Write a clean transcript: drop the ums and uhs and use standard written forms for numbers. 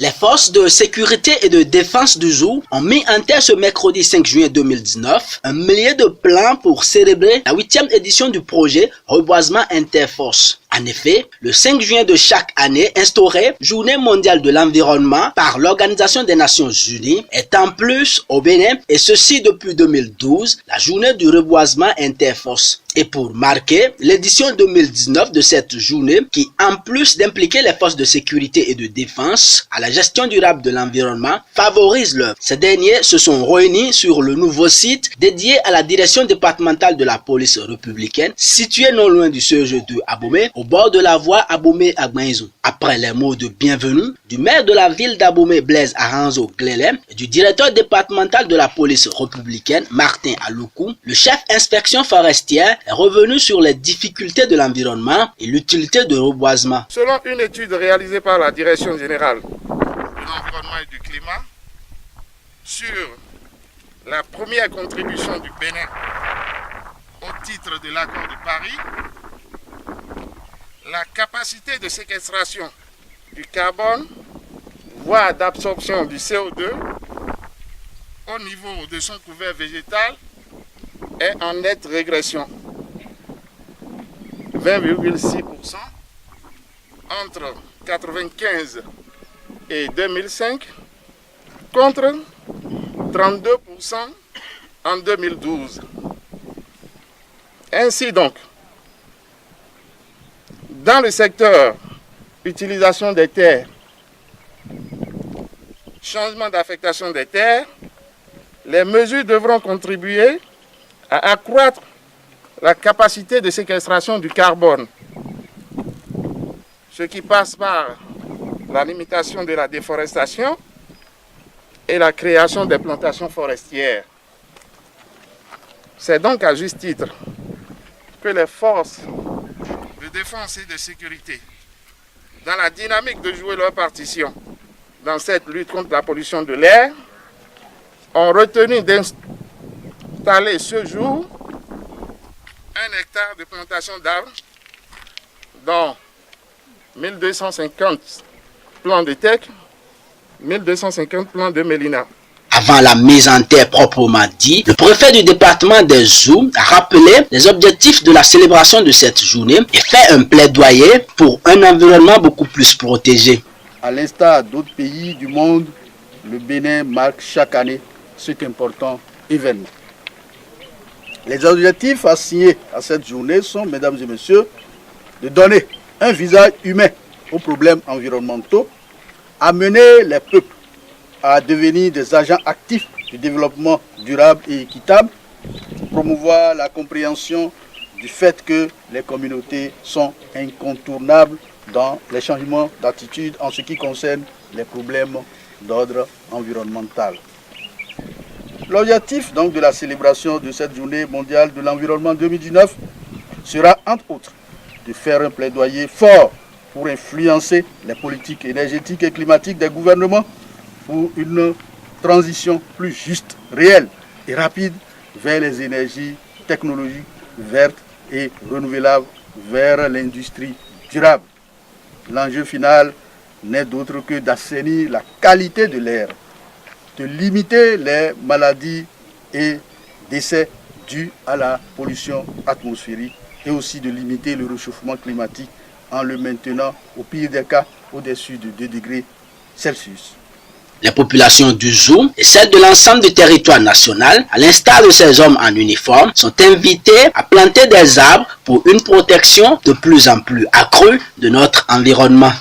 Les forces de sécurité et de défense du Zou ont mis en terre ce mercredi 5 juin 2019 un millier de plans pour célébrer la 8e édition du projet Reboisement Interforce. En effet, le 5 juin de chaque année instauré, Journée mondiale de l'environnement par l'Organisation des Nations Unies, est en plus au Bénin, et ceci depuis 2012, la journée du reboisement interforce. Et pour marquer l'édition 2019 de cette journée, qui en plus d'impliquer les forces de sécurité et de défense à la gestion durable de l'environnement, favorise l'œuvre. Ces derniers se sont réunis sur le nouveau site dédié à la direction départementale de la police républicaine, situé non loin du CEG de Abomey, au bord de la voie Abomey-Agmaïzou. Après les mots de bienvenue du maire de la ville d'Abomey, Blaise Aranzo Glélem, et du directeur départemental de la police républicaine, Martin Aloukou, le chef inspection forestière est revenu sur les difficultés de l'environnement et l'utilité de reboisement. Selon une étude réalisée par la Direction générale de l'environnement et du climat, sur la première contribution du Bénin au titre de l'accord de Paris, la capacité de séquestration du carbone, voire d'absorption du CO2 au niveau de son couvert végétal est en nette régression. 20,6% entre 1995 et 2005 contre 32% en 2012. Ainsi donc, dans le secteur utilisation des terres, changement d'affectation des terres, les mesures devront contribuer à accroître la capacité de séquestration du carbone, ce qui passe par la limitation de la déforestation et la création des plantations forestières. C'est donc à juste titre que les forces de défense et de sécurité, dans la dynamique de jouer leur partition dans cette lutte contre la pollution de l'air, ont retenu d'installer ce jour 1 hectare de plantation d'arbres, dont 1250 plants de teck, 1250 plants de mélina. Avant la mise en terre proprement dit, le préfet du département des Zou a rappelé les objectifs de la célébration de cette journée et fait un plaidoyer pour un environnement beaucoup plus protégé. À l'instar d'autres pays du monde, le Bénin marque chaque année cet important événement. Les objectifs assignés à cette journée sont, mesdames et messieurs, de donner un visage humain aux problèmes environnementaux, amener les peuples à devenir des agents actifs du développement durable et équitable, promouvoir la compréhension du fait que les communautés sont incontournables dans les changements d'attitude en ce qui concerne les problèmes d'ordre environnemental. L'objectif donc de la célébration de cette journée mondiale de l'environnement 2019 sera entre autres de faire un plaidoyer fort pour influencer les politiques énergétiques et climatiques des gouvernements pour une transition plus juste, réelle et rapide vers les énergies technologiques vertes et renouvelables, vers l'industrie durable. L'enjeu final n'est d'autre que d'assainir la qualité de l'air, de limiter les maladies et décès dus à la pollution atmosphérique et aussi de limiter le réchauffement climatique en le maintenant au pire des cas au-dessus de 2 degrés Celsius. Les populations du Zou et celles de l'ensemble du territoire national, à l'instar de ces hommes en uniforme, sont invitées à planter des arbres pour une protection de plus en plus accrue de notre environnement.